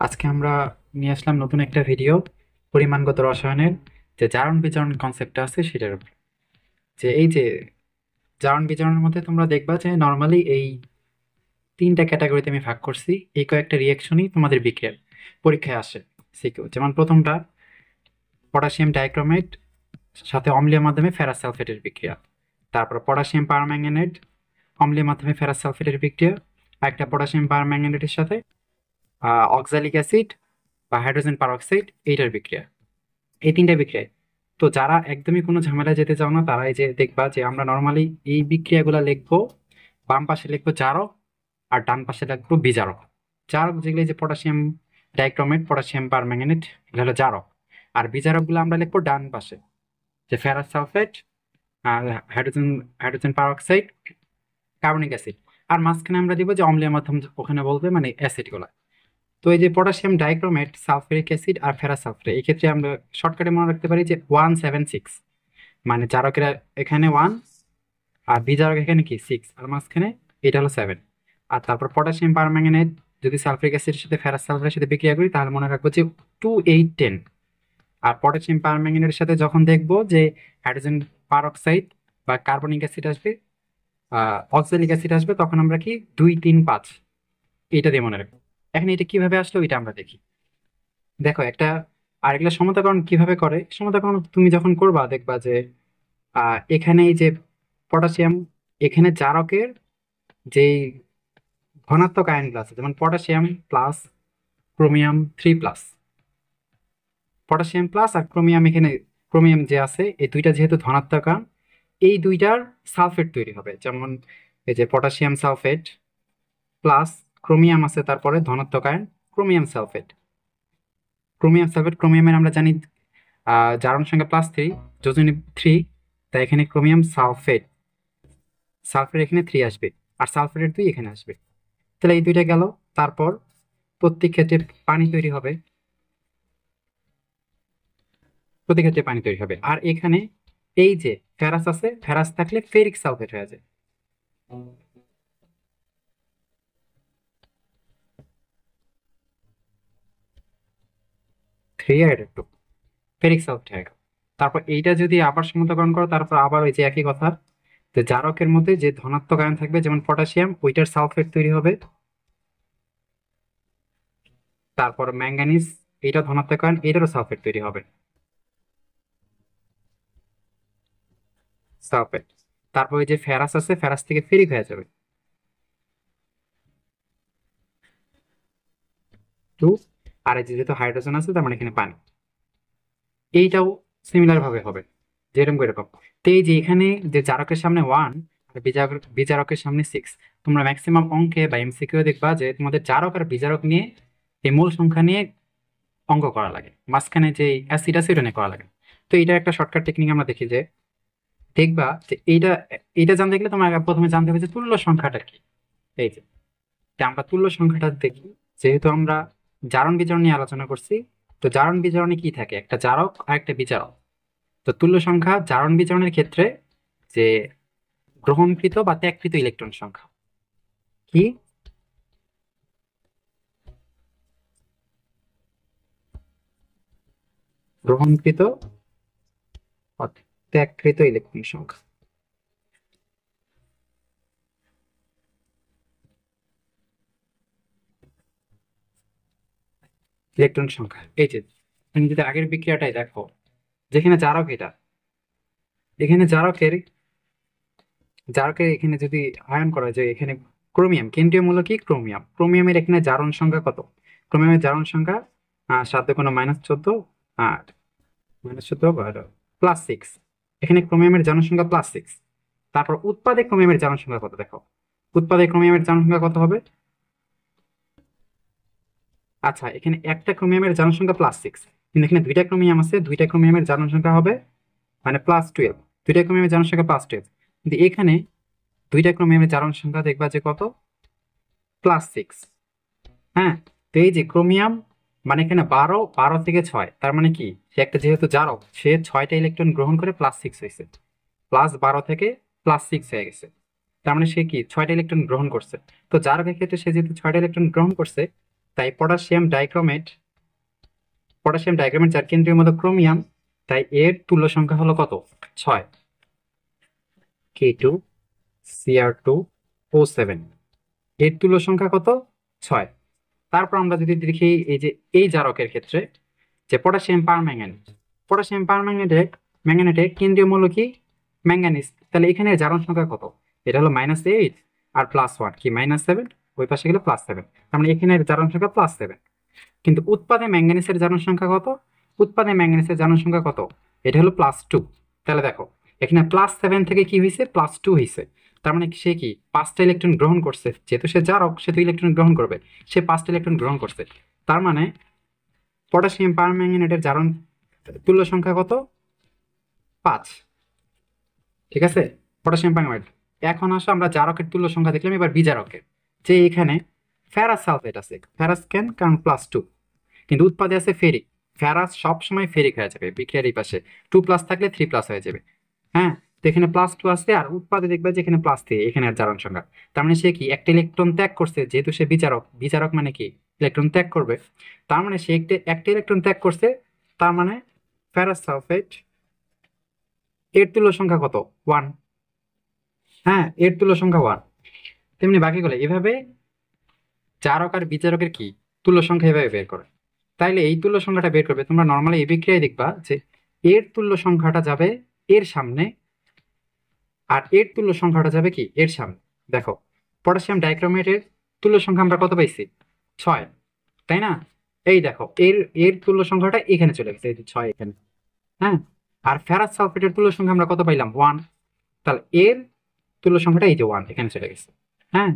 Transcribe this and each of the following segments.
আজকে আমরা নিয়ে আসলাম নতুন একটা ভিডিও পরিমাণগত রসায়নের যে জারণ বিজারণ কনসেপ্টটা আছে সেটার উপর। যে এই যে জারণ বিজারণের মধ্যে তোমরা দেখবা যে নর্মালি এই তিনটা ক্যাটাগরিতে আমি ভাগ করছি। এই কয়েকটা রিয়াকশনই তোমাদের বিক্রিয়ার পরীক্ষায় আসে সিকিউ। যেমন প্রথমটা পটাশিয়াম ডাইক্রোমেট সাথে অম্লীয় মাধ্যমে ফেরাস সালফেটের বিক্রিয়া, তারপর পটাশিয়াম পারম্যাঙ্গানেট অম্লীয় মাধ্যমে ফেরাস সালফেটের বিক্রিয়া, একটা পটাশিয়াম পারম্যাঙ্গানেটের সাথে অক্সালিক অ্যাসিড বা হাইড্রোজেন পারঅক্সাইড এইটার বিক্রিয়া। এই তিনটা বিক্রিয়ায় তো যারা একদমই কোনো ঝামেলায় যেতে চাও না তারা এই যে দেখবা যে আমরা নর্মালি এই বিক্রিয়াগুলো লিখবো, বাম পাশে লিখবো জারক আর ডান পাশে লিখবো বিজারক। জারক যেগুলো এই যে পটাশিয়াম ডাইক্রোমেট পটাশিয়াম পারম্যাঙ্গানেট এগুলো হলো জারক, আর বিজারকগুলো আমরা লিখবো ডান পাশে, যে ফেরাস সালফেট আর hydrogen hydrogen peroxide carbonic acid. আর মাঝখানে আমরা দিব যে অম্লীয় মাধ্যম, ওখানে বলবে মানে অ্যাসিড গুলা। তো এই যে পটাশিয়াম ডাইক্রোমেট সালফিউরিক অ্যাসিড আর ফেরাস সালফেট এই ক্ষেত্রে আমরা শর্টকাটে মনে রাখতে পারি যে 176, মানে জারকের এখানে 1 আর বিজারক এখানে কি 6 আর মাঝখানে এটা হলো 7। আর তারপর পটাশিয়াম পারম্যাঙ্গানেট যদি সালফিউরিক অ্যাসিডের সাথে ফেরাস সালফেটের সাথে বিক্রিয়া করি তাহলে মনে রাখবো যে 2810। আর পটাশিয়াম পারম্যাঙ্গানেটের সাথে যখন দেখবো যে হাইড্রোজেন পারঅক্সাইড বা কার্বনিক অ্যাসিড আসবে, অক্সালিক অ্যাসিড আসবে, তখন আমরা কি 235 এটা দিয়ে মনে রাখবো। এখন এটা কিভাবে আসলো এটা আমরা দেখি। দেখো একটা আরেকটা সমতাকরণ কিভাবে করে, সমতাকরণ তুমি যখন করবা দেখবা যে এখানে এই যে পটাশিয়াম, এখানে জারকের যে ধনাত্মক আয়নগুলো আছে যেমন potassium plus chromium 3+, potassium plus আর ক্রোমিয়াম, এখানে ক্রোমিয়াম যে আছে এই দুইটা যেহেতু ধনাত্মক আয়ন, এই দুইটার সালফেট তৈরি হবে। যেমন এই যে পটাশিয়াম সালফেট প্লাস ক্রোমিয়াম আছে, তারপরে ধনাত্মক আয়ন ক্রোমিয়াম সালফেট। ক্রোমিয়ামের আমরা জানি জারণ সংখ্যা +3, যোজনী 3, তাই এখানে ক্রোমিয়াম সালফেট, সালফেট এখানে 3 আসবে আর সালফেটের 2 এখানে আসবে। তাহলে এই দুইটা গেল। তারপর প্রত্যেক ক্ষেত্রে পানি তৈরি হবে, প্রত্যেক ক্ষেত্রে পানি তৈরি হবে। আর এখানে এই যে ফেরাস আছে, ফেরাস থাকলে ফেরিক সালফেট হয়ে যায়, 3 আর 2 ফেরিক সালফেট হয়ে গেল। তারপর এইটা যদি আবার সমতাকরণ করো তারপর আবার ওই যে একই কথা, তো জারকের মধ্যে যে ধনাত্মক আয়ন থাকবে যেমন পটাশিয়াম ওইটার সালফেট তৈরি হবে। তারপর ম্যাঙ্গানিজ, এটা ধনাত্মক আয়ন, এটারও সালফেট তৈরি হবে, সালফেট। তারপর ওই যে ফেরাস আছে, ফেরাস থেকে ফেরিক হয়ে যাবে 2। আর এই যে যেহেতু হাইড্রোজেন আছে তার মানে এখানে পানি, এইটাও সিমিলার ভাবে হবে যেরকম এরকম। তো এই যে এখানে যে জারকের সামনে 1 আর বিজারকের সামনে 6, তোমরা ম্যাক্সিমাম অঙ্কে বা এমসিকিউ দেখবা যে তোমাদের জারক আর বিজারক নিয়ে এই মূল সংখ্যা নিয়ে অঙ্ক করা লাগে, মাঝখানে যে অ্যাসিড আছে এটা নিয়ে করা লাগে। তো এটা একটা শর্টকাট টেকনিক আমরা দেখি যে দেখবা যে এইটা এটা জানতে গেলে তোমার প্রথমে জানতে হবে যে তুল্য সংখ্যাটা কি। এই যে তা আমরা তুল্য সংখ্যাটা দেখি। যেহেতু আমরা জারণ বিজারণ নিয়ে আলোচনা করছি, তো জারণ বিজারণে কি থাকে, একটা জারক আর একটা বিজারক। তো তুল্য সংখ্যা জারণ বিজারণের ক্ষেত্রে যে গ্রহণকৃত বা ত্যাগকৃত ইলেকট্রন সংখ্যা কি, গ্রহণকৃত বা ত্যাগকৃত ইলেকট্রন সংখ্যা। ইলেকট্রন সংখ্যা এই যে তুমি যদি আগের বিক্রিয়াটাই দেখো, যেখানে জারক এটা, এখানে জারকের জারকের এখানে যদি আয়ন করা যায়, এখানে ক্রোমিয়াম কেন্দ্রীয় মূলক কি ক্রোমিয়াম, ক্রোমিয়ামের এখানে জারণ সংখ্যা কত, ক্রোমিয়ামের জারণ সংখ্যা 7 -14, আর -14 +6, এখানে ক্রোমিয়ামের জারণ সংখ্যা +6। তারপর উৎপাদে ক্রোমিয়ামের জারণ সংখ্যা কত দেখো, উৎপাদে ক্রোমিয়ামের জারণ সংখ্যা কত হবে। আচ্ছা এখানে একটা ক্রোমিয়ামের জারণ সংখ্যা +6, কিন্তু এখানে দুইটা ক্রোমিয়াম আছে, দুইটা ক্রোমিয়ামের জারণ সংখ্যা হবে মানে +12, দুইটা ক্রোমিয়ামের জারণ সংখ্যা +12, কিন্তু এখানে দুইটা ক্রোমিয়ামের জারণ সংখ্যা দেখবা যে কত, +6। হ্যাঁ, তো এই যে ক্রোমিয়াম মানে এখানে 12 থেকে 6, তার মানে কি সে একটা যেহেতু জারক সে 6টা ইলেকট্রন গ্রহণ করে +6 হয়েছে, +12 থেকে +6 হয়ে গেছে, তার মানে সে কি 6টা ইলেকট্রন গ্রহণ করছে। তো জারকের ক্ষেত্রে সে যেহেতু 6টা ইলেকট্রন গ্রহণ করছে, তাই পটাশিয়াম ডাইক্রোমেট যার কেন্দ্রীয় মধ্যে ক্রোমিয়াম, তাই এর তুল্য সংখ্যা হলো কত? 6, K2Cr2O7। এর তুল্য সংখ্যা কত? 6। তারপর আমরা যদি দেখি এই যে এই জারকের ক্ষেত্রে যে পটাশিয়াম পারম্যাঙ্গানেটের কেন্দ্রীয় মূল্য কি? ম্যাঙ্গানিজ। তাহলে এখানে জারণ সংখ্যা কত? এটা হলো -8 আর +1 কি -7, ওই পাশে গেলে +7, তার মানে এখানে জারণ সংখ্যা +7। কিন্তু উৎপাদে ম্যাঙ্গানিজের জারণ সংখ্যা কত? এটা হলো +2। তাহলে দেখো এখানে +7 থেকে কি হয়েছে? +2 হয়েছে। তার মানে সে কি 5টা ইলেকট্রন গ্রহণ করছে, যেহেতু সে জারক সে তো ইলেকট্রন গ্রহণ করবে, সে 5টা ইলেকট্রন গ্রহণ করছে। তার মানে পটাশিয়াম পারম্যাঙ্গানেটের জারণ তুল্য সংখ্যা কত? 5। ঠিক আছে, পটাশিয়াম পারম্যাঙ্গানেট। এখন আসো আমরা জারকের তুল্য সংখ্যা দেখলাম, এবার বিজারকের। যে এখানে ফেরাস সালফেট আছে, ফেরাস কেন? কারণ +2। কিন্তু উৎপাদে আছে ফেরিক। ফেরাস সবসময় ফেরিক হয়ে যাবে বিক্রিয়ার এই পাশে, 2+ থাকলে 3+ হয়ে যাবে। হ্যাঁ, তো এখানে +2 আছে, আর উৎপাদে দেখবে যে এখানে +3, এখানে আর জারণ সংখ্যা। তার মানে সে কি একটা ইলেকট্রন ত্যাগ করছে, যেহেতু সে বিচারক মানে কি ইলেকট্রন ত্যাগ করবে। তার মানে সে একটা ইলেকট্রন ত্যাগ করছে। তার মানে ফেরাস সালফেট এর তুল্য সংখ্যা কত? 1। হ্যাঁ, এর তুল্য সংখ্যা 1। তেমনি বাকিগুলো এভাবে জারক আর বিচারকের কি তুল্য সংখ্যা এভাবে বের করে। তাইলে এই তুল্য সংখ্যাটা বের করবে, তোমরা নর্মালি এই বিক্রিয়ায় দেখবা যে এর তুল্য সংখ্যাটা যাবে এর সামনে, আর এর তুল্য সংখ্যাটা যাবে কি এর সামনে। দেখো পটাশিয়াম ডাইক্রোমেটের তুল্য সংখ্যা আমরা কত পাইছি? 6, তাই না? এই দেখো এর এর তুল্য সংখ্যাটা এখানে চলে গেছে, এই যে 6 এখানে। হ্যাঁ, আর ফেরাস সালফেটের তুল্য সংখ্যা আমরা কত পাইলাম? 1। তাহলে এর তুল্য সংখ্যাটা এই যে 1 এখানে চলে গেছে। হ্যাঁ,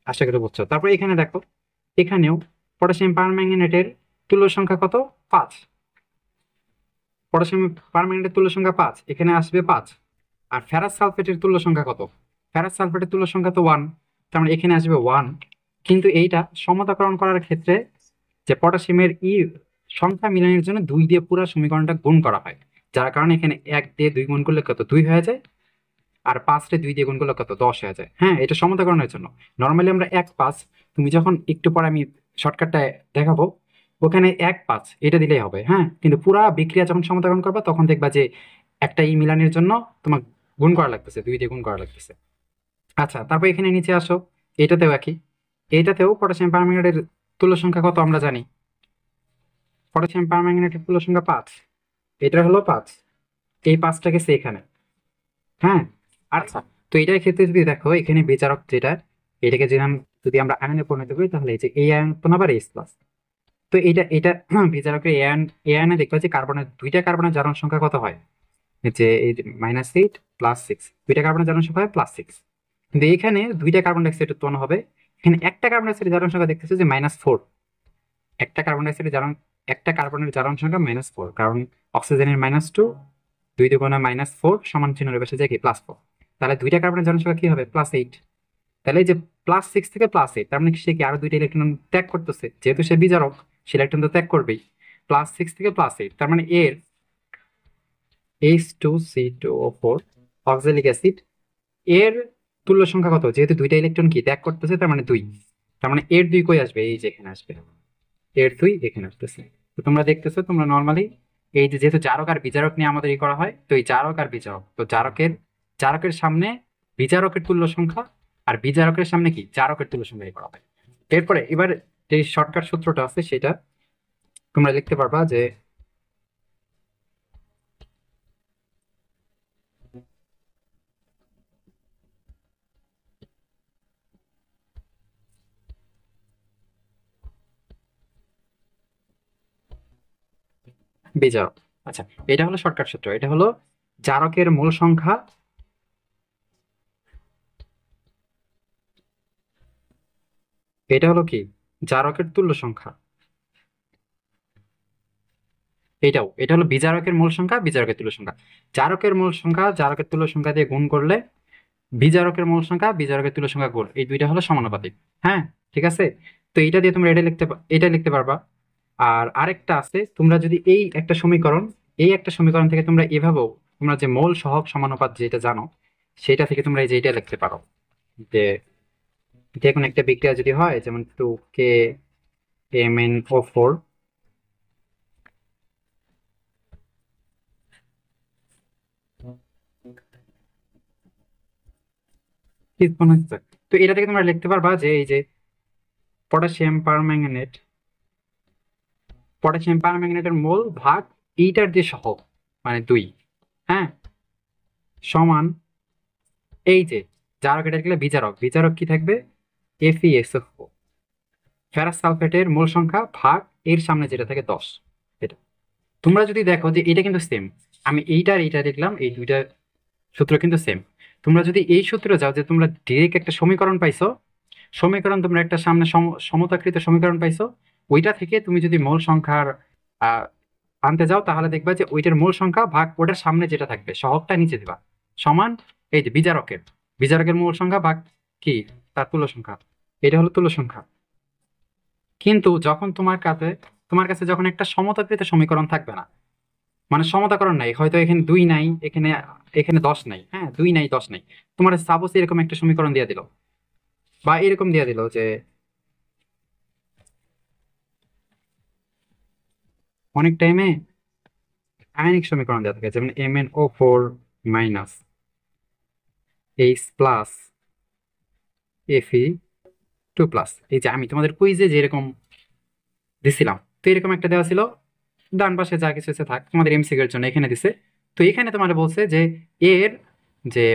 আশা করি বুঝছো। তারপর এখানে দেখো, এখানেও পটাশিয়াম পারম্যাঙ্গানেটের তুল্য সংখ্যা কত? 5। পটাশিয়াম পারম্যাঙ্গানেটের তুল্য সংখ্যা 5, এখানে আসবে 5। আর ফেরাস সালফেটের তুল্য সংখ্যা কত? ফেরাস সালফেটের তুল্য সংখ্যা তো 1, তার মানে এখানে আসবে 1। কিন্তু এইটা সমতাকরণ করার ক্ষেত্রে যে পটাশিয়ামের সংখ্যা মিলানোর জন্য 2 দিয়ে পুরো সমীকরণটা গুণ করা হয়, যার কারণে এখানে 1 দিয়ে 2 গুণ করলে কত? 2 হয়ে যায়। আর 5 রে 2 দিয়ে গুণ করলে কত? 10 হয়ে যায়। হ্যাঁ, এটা সমতাকরণের জন্য। নর্মালি আমরা 1-5, তুমি যখন একটু পরে আমি শর্টকাটটা দেখাবো, ওখানে 1-5 এটা দিলেই হবে। হ্যাঁ, কিন্তু পুরা বিক্রিয়া যখন সমতাকরণ করবা তখন দেখবা যে একটা মিলানের জন্য তোমার গুণ করা লাগতেছে, 2 দিয়ে গুণ করা লাগতেছে। আচ্ছা, তারপর এখানে নিচে আসো, এটাতেও একই। এটাতেও পটাশিয়াম পারম্যাঙ্গানেটের তুল্য সংখ্যা কত আমরা জানি? পটাশিয়াম পারম্যাঙ্গানেটের তুল্য সংখ্যা 5, এটা হলো 5, এই 5টা গেছে এখানে। হ্যাঁ, আচ্ছা, তো এটার ক্ষেত্রে যদি দেখো এখানে বিচারক যেটা, এটাকে যদি আমরা আয়নে পরিণত করি, তাহলে এই যে এই আয়ন আবার H+। তো এটা বিচারকের এ আয়নে দেখবা যে কার্বনের 2টা কার্বনের জারণ সংখ্যা কত হয়? যে এই -8 +6, 2টা কার্বনের জারণ সংখ্যা হয় +6। কিন্তু এখানে 2টা কার্বন ডাইঅক্সাইড উৎপন্ন হবে, এখানে একটা কার্বন ডাইঅক্সাইডের জারণ সংখ্যা দেখতেছে যে -4। একটা কার্বন ডাইঅক্সাইডের জারণ একটা কার্বনের জারণ সংখ্যা -4, কারণ অক্সিজেনের -2, 2 দুগুণে -4 সমান চিহ্নের পাশে যায় কি +4। তাহলে 2টা কার্বনের জারণ সংখ্যা কি হবে? +8। তাহলে এই যে +6 থেকে +8, তার মানে সে কি আরো 2টা ইলেকট্রন ত্যাগ করতেছে, যেহেতু সে বিজারক সে ইলেকট্রন তো ত্যাগ করবেই। +6 থেকে +8, তার মানে এর H2C2O4 অক্সালিক অ্যাসিড এর তুল্য সংখ্যা কত? যেহেতু 2টা ইলেকট্রন কি ত্যাগ করতেছে, তার মানে 2। তার মানে এর 2 কই আসবে? এই যে এখানে আসবে, এর 2 এখানে আসতেছে। তো তোমরা দেখতেছো, তোমরা নর্মালি এই যে যেহেতু জারক আর বিজারক নিয়ে আমাদের করা হয়, তো এই জারক আর বিজারক, তো জারকের সামনে বিজারকের তুল্য সংখ্যা, আর বিজারকের সামনে কি জারকের তুল্য সংখ্যা করা হয়। এরপরে এবার যে শর্টকাট সূত্রটা আছে সেটা তোমরা লিখতে পারবা যে বিজারক। আচ্ছা, এটা হলো শর্টকাট সূত্র, এটা হলো জারকের মূল সংখ্যা, এটা হলো কি জারকের তুল্য সংখ্যা। এটা হলো বিজারকের মূল সংখ্যা, বিজারকের তুল্য সংখ্যা। জারকের মূল সংখ্যা জারকের তুল্য সংখ্যা দিয়ে গুণ করলে বিজারকের মূল সংখ্যা বিজারকের তুল্য সংখ্যা গুণ, এই দুইটা হলো সমানুপাতিক। হ্যাঁ, ঠিক আছে। তো এটা দিয়ে তোমরা এটা লিখতে পারবা। আর আরেকটা আছে, তোমরা যদি এই একটা সমীকরণ থেকে তোমরা এভাবেও তোমরা যে মোল সহগ সমানুপাত যেটা জানো, সেটা থেকে তোমরা এই যে এটা লিখতে পারো, যে যে কোনো একটা বিক্রিয়া যদি হয়, যেমন 2KMnO4, কি মনে হচ্ছে? তো এটা থেকে তোমরা লিখতে পারবা যে এই যে পটাশিয়াম পারম্যাঙ্গানেট, পটাশিয়াম পারম্যাঙ্গানেটের মোল ভাগ এইটার যে সহগ মানে 2, হ্যাঁ, সমান এই যে জারক, এটা গেলে বিজারক, বিজারক কি থাকবে? FeSO4, ফেরাস সালফেটের মোল সংখ্যা ভাগ এর সামনে যেটা থাকে 10। এটা তোমরা যদি দেখো যে এটা কিন্তু সেম, আমি এইটা আর এইটা দেখলাম, এই দুইটা সূত্র কিন্তু সেম। তোমরা যদি এই সূত্রে যাও যে তোমরা ডিরেক্ট একটা সমীকরণ পাইছো, সমীকরণ তোমরা একটা সামনে সমতাকৃত সমীকরণ পাইছো, ওইটা থেকে তুমি যদি মোল সংখ্যার আহ, আনতে যাও, তাহলে দেখবা যে ওইটার মোল সংখ্যা ভাগ ওটার সামনে যেটা থাকবে সহগটা নিচে দিবা, সমান এই যে বিজারকের, বিজারকের মোল সংখ্যা ভাগ কি তার তুল্য সংখ্যা, এটা হলো তুল্য সংখ্যা। কিন্তু যখন তোমার কাছে যখন একটা সমতাকৃত সমীকরণ থাকবে না, মানে সমতাকরণ নাই, হয়তো এখানে 2 নাই, এখানে এখানে 10 নাই, হ্যাঁ 2 নাই 10 নাই, তোমার সাপোজ এরকম একটা সমীকরণ দিয়ে দিল, বা এরকম দিয়ে দিল যে অনেক টাইমে আয়নিক সমীকরণ দেওয়া থাকে, যেমন MnO4-H+Fe2+, এই যে আমি তোমাদের কুইজে যেরকম দিছিলাম, তো এরকম একটা দেওয়া ছিল, ডান পাশে যা কিছু আছে থাক, তোমাদের এমসিকিউ এর জন্য এখানে দিছে। তো এখানে তোমার বলছে যে এর যে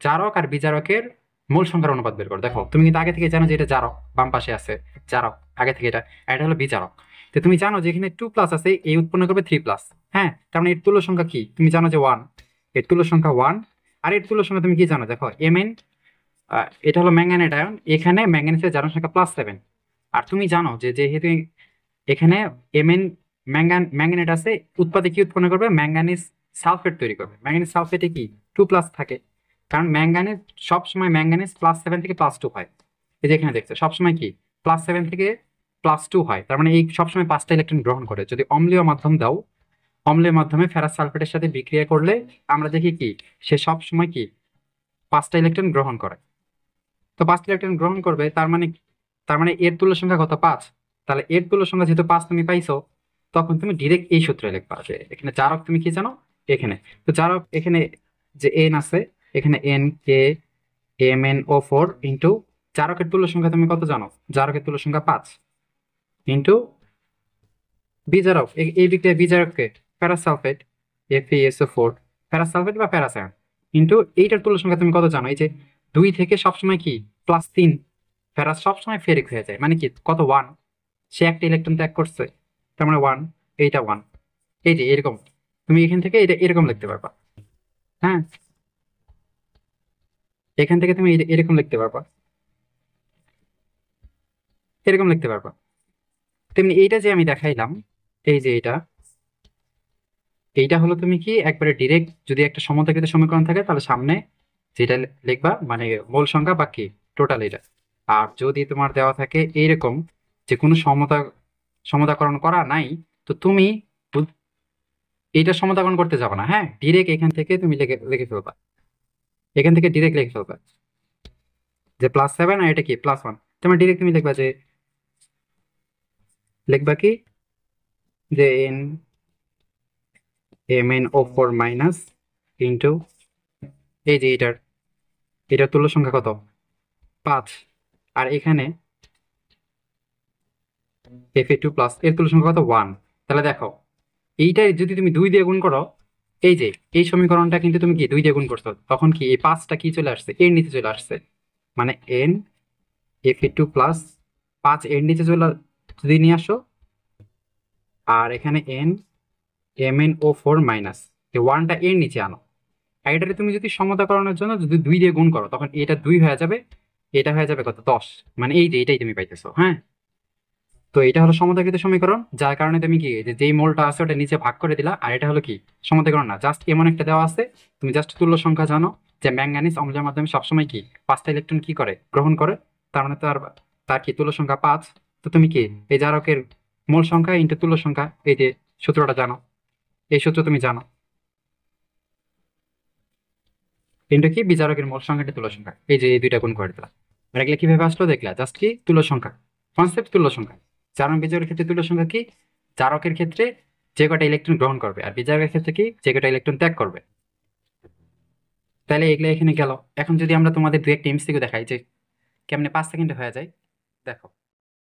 জারক আর বিজারকের মূল সংখ্যার অনুপাত বের করো। দেখো তুমি কিন্তু আগে থেকে জানো যে এটা জারক, বাম পাশে আছে জারক, আগে থেকে এটা, আর এটা হলো বিজারক। তো তুমি জানো যে এখানে 2+ আছে, এই উৎপন্ন করবে 3+, হ্যাঁ, তার মানে এর তুল্য সংখ্যা কি তুমি জানো যে 1, এর তুল্য সংখ্যা 1। আর এর তুল্য সংখ্যা তুমি কি জানো? দেখো এটা হলো ম্যাঙ্গানেট আয়ন, এখানে ম্যাঙ্গানিজের জারণ সংখ্যা +7। আর তুমি জানো যে যেহেতু এখানে Mn ম্যাঙ্গানেট আছে, উৎপাদে কি উৎপন্ন করবে? ম্যাঙ্গানিজ সালফেট তৈরি করবে। ম্যাঙ্গানিজ সালফেটে কি 2+ থাকে, কারণ ম্যাঙ্গানিজ সবসময় ম্যাঙ্গানিজ +7 থেকে +2 হয়। এই যে এখানে দেখছো সবসময় কি +7 থেকে +2 হয়, তার মানে এই সবসময় 5টা ইলেকট্রন গ্রহণ করে। যদি অম্লীয় মাধ্যম দাও, অম্লীয় মাধ্যমে ফেরাস সালফেটের সাথে বিক্রিয়া করলে আমরা দেখি কি সে সবসময় কি 5টা ইলেকট্রন গ্রহণ করে। তো 5টা ইলেকট্রন গ্রহণ করবে, তার মানে এর তুল্য সংখ্যা কত? 5। তাহলে এর তুল্য সংখ্যা যেহেতু 5 তুমি পাইছো, তখন তুমি ডিরেক্ট এই সূত্রে লিখবা যে এখানে জারক তুমি কি জানো এখানে, তো জারক এখানে যে এন আছে, এখানে NKMnO4 জারকের তুল্য সংখ্যা তুমি কত জানো? জারকের তুল্য সংখ্যা 5 ইন্টু বিজারক, এই বিক্রিয়া বিজারককে ferrous sulphate FeSO4, ferrous sulphate বা ফেরাস আয়ন, ইন্টু এইটার তুল্য সংখ্যা তুমি কত জানো? এই যে 2 থেকে সবসময় কি +3, ফেরাস সবসময় ফেরিক হয়ে যায়, মানে কি কত? 1, সে একটা ইলেকট্রন ত্যাগ করছে, তার মানে 1, এইটা 1। এই যে এরকম তুমি এখান থেকে এটা এরকম লিখতে পারবা, হ্যাঁ, এখান থেকে তুমি এরকম লিখতে পারবা, এরকম লিখতে পারবা। তেমনি এইটা যে আমি দেখাইলাম, এই যে এইটা হলো তুমি কি একবারে ডিরেক্ট, যদি একটা সমতাকৃত সমীকরণ থাকে তাহলে সামনে যেটা লিখবা মানে মোল সংখ্যা বা কি টোটাল এটা। আর যদি তোমার দেওয়া থাকে এইরকম যে কোনো সমতাকরণ করা নাই, তো তুমি এইটা সমতাকরণ করতে যাবে না, হ্যাঁ, ডিরেক্ট এখান থেকে তুমি লিখে লিখে ফেলবা, এখান থেকে ডিরেক্ট লিখে ফেলবা যে +7 আর এটা কি +1। তোমার ডিরেক্ট তুমি লিখবা যে, লিখবা কি যে MnO4 মাইনাস ইন্টু এই যে এটার তুল্য সংখ্যা কত? 5। আর এখানে Fe2+, এর তুল্য সংখ্যা কত? 1। তাহলে দেখো এইটাই যদি তুমি 2 দিয়ে গুণ করো, এই যে এই সমীকরণটা কিন্তু তুমি কি 2 দিয়ে গুণ করছো, তখন কি এই 5টা কি চলে আসছে? এর নিচে চলে আসছে, মানে Fe2+, 5 এর নিচে চলে যদি নিয়ে আসো, আর এখানে MnO4 মাইনাস এই 1টা এর নিচে আনো। আর এটাকে তুমি যদি সমতাকরণের জন্য যদি 2 দিয়ে গুণ করো, তখন এটা 2 হয়ে যাবে, এটা হয়ে যাবে কত? 10। মানে এই যে এটাই তুমি পাইতেছো, হ্যাঁ। তো এটা হলো সমতাকৃত সমীকরণ, যার কারণে তুমি কি যেই মোলটা আছে ওটা নিচে ভাগ করে দিলা। আর এটা হলো কি সমতাকরণ না, জাস্ট এমন একটা দেওয়া আছে, তুমি জাস্ট তুল্য সংখ্যা জানো যে ম্যাঙ্গানিজ অম্লের মাধ্যমে সবসময় কি 5টা ইলেকট্রন কি করে? গ্রহণ করে। তার মানে তার তার কি তুল্য সংখ্যা 5। তো তুমি কি এই জারকের মোল সংখ্যা ইন্টু তুল্য সংখ্যা, এই যে সূত্রটা জানো, এই সূত্র তুমি জানো, ইন্টু কি বিজারকের মোল সংখ্যাটি তুল্য সংখ্যা, এই যে এই দুইটা গুণ করে দিলা। আর এগুলো কিভাবে আসলো দেখলা, জাস্ট কি তুল্য সংখ্যা, কনসেপ্ট তুল্য সংখ্যা। জারণ বিজারকের ক্ষেত্রে তুল্য সংখ্যা কি, জারকের ক্ষেত্রে যে কটা ইলেকট্রন গ্রহণ করবে আর বিজারকের ক্ষেত্রে কি, যে কটা ইলেকট্রন ত্যাগ করবে। তাহলে এগুলো এখানে গেল। এখন যদি আমরা তোমাদের দু একটা এমসিকিউ দেখাই যে কেমনে 5 সেকেন্ডে হয়ে যায়, দেখো।